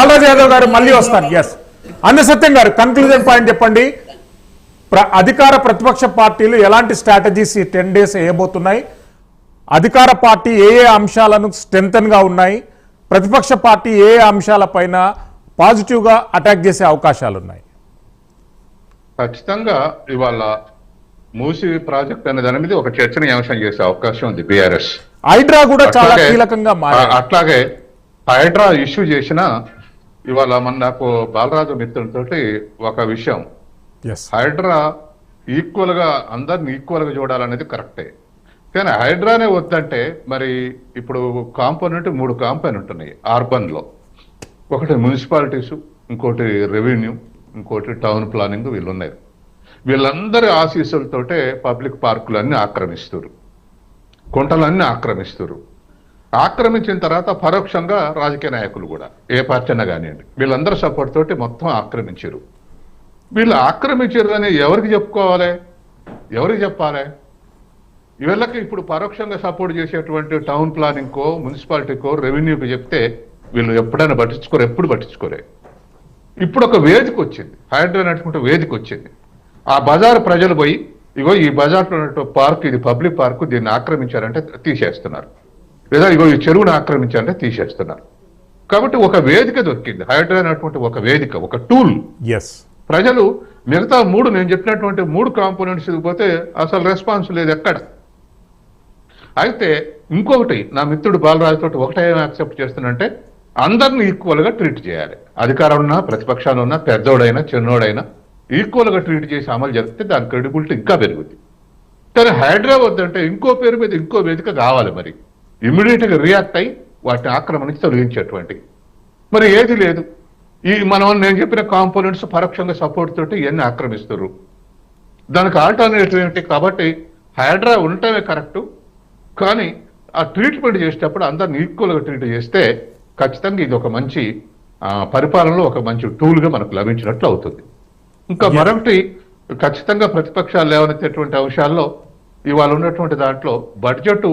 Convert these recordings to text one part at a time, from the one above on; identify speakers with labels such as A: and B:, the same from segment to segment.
A: బాలరాజు యాదవ్ గారు మళ్ళీ వస్తాను. ఎస్ అన్న సత్యం గారు కన్క్లూజన్ పాయింట్ చెప్పండి. అధికార ప్రతిపక్ష పార్టీలు ఎలాంటి స్ట్రాటజీస్ ఈ 10 days వేయబోతున్నాయి? అధికార పార్టీ ఏ అంశాలను స్ట్రెంగ్తన్ గా ఉన్నాయి, ప్రతిపక్ష పార్టీ ఏ అంశాలపైన పాజిటివ్ గా అటాక్ చేసే అవకాశాలు ఉన్నాయి?
B: ఖచ్చితంగా ఇవాళ మూసి ప్రాజెక్ట్ అనే దాని మీద ఒక చర్చనీయాంశం చేసే అవకాశం ఉంది బీఆర్ఎస్.
A: హైడ్రా కూడా చాలా కీలకంగా మారింది.
B: అట్లాగే హైడ్రా ఇష్యూ చేసిన ఇవాళ నాకు బాలరాజు మిత్రులతో ఒక విషయం, హైడ్రా ఈక్వల్ గా అందరిని ఈక్వల్ గా చూడాలనేది కరెక్టే, కానీ హైడ్రానే వద్దంటే మరి ఇప్పుడు కాంపోనెంట్ 3 కాంపోనెంట్ ఉన్నాయి అర్బన్ లో. ఒకటి మున్సిపాలిటీస్, ఇంకోటి రెవెన్యూ, ఇంకోటి టౌన్ ప్లానింగ్. వీళ్ళు ఉన్నారు. వీళ్ళందరి ఆశీస్సులతోటే పబ్లిక్ పార్కులన్నీ ఆక్రమిస్తారు, కుంటలన్నీ ఆక్రమిస్తారు. ఆక్రమించిన తర్వాత పరోక్షంగా రాజకీయ నాయకులు కూడా ఏ పార్టీ అయినా కానివ్వండి వీళ్ళందరూ సపోర్ట్ తోటి మొత్తం ఆక్రమించారు. వీళ్ళు ఆక్రమించారు అని ఎవరికి చెప్పుకోవాలి, ఎవరికి చెప్పాలి? వీళ్ళకి ఇప్పుడు పరోక్షంగా సపోర్ట్ చేసేటువంటి టౌన్ ప్లానింగ్కో, మున్సిపాలిటీకో, రెవెన్యూకి చెప్తే వీళ్ళు ఎప్పుడైనా పట్టించుకోరు, ఎప్పుడు పట్టించుకోరే. ఇప్పుడు ఒక వేదిక వచ్చింది, హైడ్రా నడుచుకుంటే వేదిక వచ్చింది. ఆ బజార్ ప్రజలు పోయి ఇగో ఈ బజార్లో ఉన్న పార్క్, ఇది పబ్లిక్ పార్కు, దీన్ని ఆక్రమించారంటే తీసేస్తున్నారు, లేదా ఇగో ఈ చెరువును ఆక్రమించారంటే తీసేస్తున్నారు. కాబట్టి ఒక వేదిక దొరికింది, హైడ్రా అనేటువంటి ఒక వేదిక, ఒక టూల్. ప్రజలు మిగతా 3 నేను చెప్పినటువంటి 3 కాంపోనెంట్స్ పోతే అసలు రెస్పాన్స్ లేదు ఎక్కడ. అయితే ఇంకొకటి నా మిత్రుడు బాలరాజు తోటి ఒకటే యాక్సెప్ట్ చేస్తున్నంటే అందరిని ఈక్వల్ గా ట్రీట్ చేయాలి. అధికారం ఉన్నా, ప్రతిపక్షాలు ఉన్నా, పెద్దోడైనా చిన్నోడైనా ఈక్వల్ గా ట్రీట్ చేసి అమలు జరిగితే దాని క్రెడిబిలిటీ ఇంకా పెరుగుద్ది. కానీ హైదరాబాద్ అంటే ఇంకో పేరు మీద ఇంకో వేదిక కావాలి, మరి ఇమ్మీడియట్ గా రియాక్ట్ అయ్యి వాటిని ఆక్రమణించి తొలగించేటువంటి మరి ఏది లేదు. ఈ నేను చెప్పిన కాంపోనెంట్స్ పరోక్షంగా సపోర్ట్ తోటి ఇవన్నీ ఆక్రమిస్తారు. దానికి ఆల్టర్నేటివ్ ఏంటి? కాబట్టి హైడ్రా ఉండటమే కరెక్టు, కానీ ఆ ట్రీట్మెంట్ చేసేటప్పుడు అందరిని ఈక్వల్గా ట్రీట్ చేస్తే ఖచ్చితంగా ఇది ఒక మంచి పరిపాలనలో ఒక మంచి టూల్గా మనకు లభించినట్లు అవుతుంది. ఇంకా మరొకటి, ఖచ్చితంగా ప్రతిపక్షాలు లేవనెత్తేటువంటి అంశాల్లో ఇవాళ ఉన్నటువంటి దాంట్లో బడ్జెట్,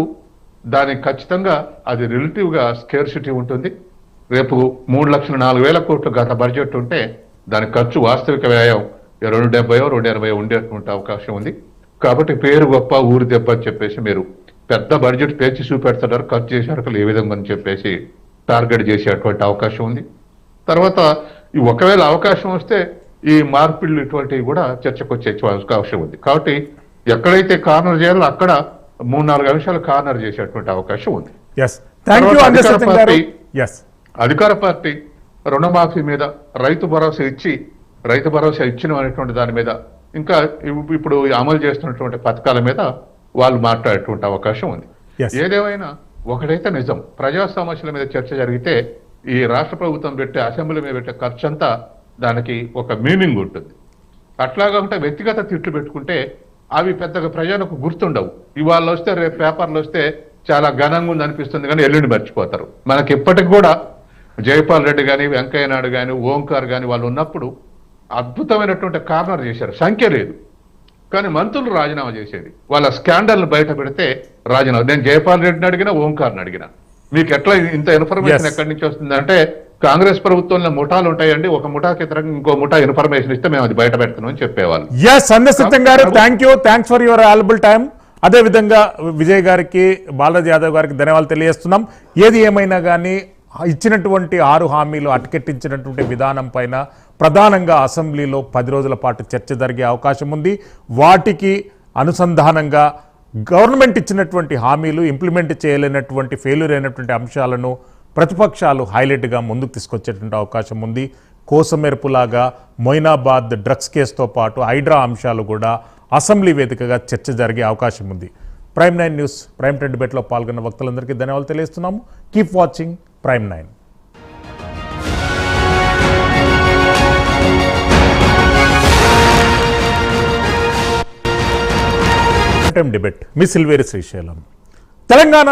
B: దానికి ఖచ్చితంగా అది రిలేటివ్గా స్కేర్సిటీ ఉంటుంది. రేపు 3,04,000 కోట్లు గత బడ్జెట్ ఉంటే దాని ఖర్చు వాస్తవిక వ్యయం 270 280 ఉండేటువంటి అవకాశం ఉంది. కాబట్టి పేరు గొప్ప ఊరు దెబ్బ అని చెప్పేసి మీరు పెద్ద బడ్జెట్ పేర్చి చూపెడుతున్నారు, ఖర్చు చేసే ఏ విధంగా అని చెప్పేసి టార్గెట్ చేసేటువంటి అవకాశం ఉంది. తర్వాత ఒకవేళ అవకాశం వస్తే ఈ మార్పిళ్ళు ఇటువంటివి కూడా చర్చకు వచ్చే అవకాశం ఉంది. కాబట్టి ఎక్కడైతే కార్నర్ చేయాలో అక్కడ 3-4 అంశాలు కార్నర్ చేసేటువంటి అవకాశం ఉంది. అధికార పార్టీ రుణమాఫీ మీద, రైతు భరోసా ఇచ్చిన అనేటువంటి దాని మీద, ఇంకా ఇప్పుడు అమలు చేస్తున్నటువంటి పథకాల మీద వాళ్ళు మాట్లాడేటువంటి అవకాశం ఉంది. ఏదేమైనా ఒకటైతే నిజం, ప్రజా సమస్యల మీద చర్చ జరిగితే ఈ రాష్ట్ర ప్రభుత్వం పెట్టే, అసెంబ్లీ మీద పెట్టే ఖర్చు అంతా దానికి ఒక మీనింగ్ ఉంటుంది. అట్లాగా ఉంటే వ్యక్తిగత తిట్లు పెట్టుకుంటే అవి పెద్దగా ప్రజలకు గుర్తుండవు. ఇవాళ వస్తే రేపు పేపర్లు వస్తే చాలా ఘనంగా ఉంది అనిపిస్తుంది, కానీ ఎల్లుండి మర్చిపోతారు. మనకి ఇప్పటికి కూడా జైపాల్ రెడ్డి కానీ, వెంకయ్య నాయుడు కానీ, ఓంకార్ కానీ వాళ్ళు ఉన్నప్పుడు అద్భుతమైనటువంటి కార్నర్ చేశారు, సంఖ్య లేదు, కానీ మంత్రులు రాజీనామా చేసేది. వాళ్ళ స్కాండల్ని బయట పెడితే రాజీనామా. నేను జైపాల్ రెడ్డిని అడిగినా, ఓంకార్ని అడిగినా, మీకు ఎట్లా ఇంత ఇన్ఫర్మేషన్ ఎక్కడి నుంచి వస్తుందంటే కాంగ్రెస్ ప్రభుత్వంలో ముఠాలు ఉంటాయండి, ఒక ముఠాకి ఇతరంగా ఇంకో ముఠా ఇన్ఫర్మేషన్ ఇస్తే మేము అది బయట పెడుతున్నాం అని చెప్పేవాళ్ళు. Thanks
A: for your valuable time. అదే విధంగా విజయ్ గారికి, బాలరాజు యాదవ్ గారికి ధన్యవాదాలు తెలియజేస్తున్నాం. ఏది ఏమైనా కానీ ఇచ్చినటువంటి 6 హామీలు అటకెట్టించినటువంటి విధానం పైన ప్రధానంగా అసెంబ్లీలో 10 రోజుల పాటు చర్చ జరిగే అవకాశం ఉంది. వాటికి అనుసంధానంగా గవర్నమెంట్ ఇచ్చినటువంటి హామీలు ఇంప్లిమెంట్ చేయలేనటువంటి, ఫెయిల్యూర్ అయినటువంటి అంశాలను ప్రతిపక్షాలు హైలైట్గా ముందుకు తీసుకొచ్చేటువంటి అవకాశం ఉంది. కోసమెరుపులాగా మొయినాబాద్ డ్రగ్స్ కేసుతో పాటు హైడ్రా అంశాలు కూడా అసెంబ్లీ వేదికగా చర్చ జరిగే అవకాశం ఉంది. ప్రైమ్ 9 న్యూస్ ప్రైమ్ 10 డిబేట్లో పాల్గొన్న వక్తలందరికీ ధన్యవాదాలు తెలియజేస్తున్నాము. Keep watching prime 9. డిబేట్ మీ సిల్వేరి శ్రీశైలం. తెలంగాణ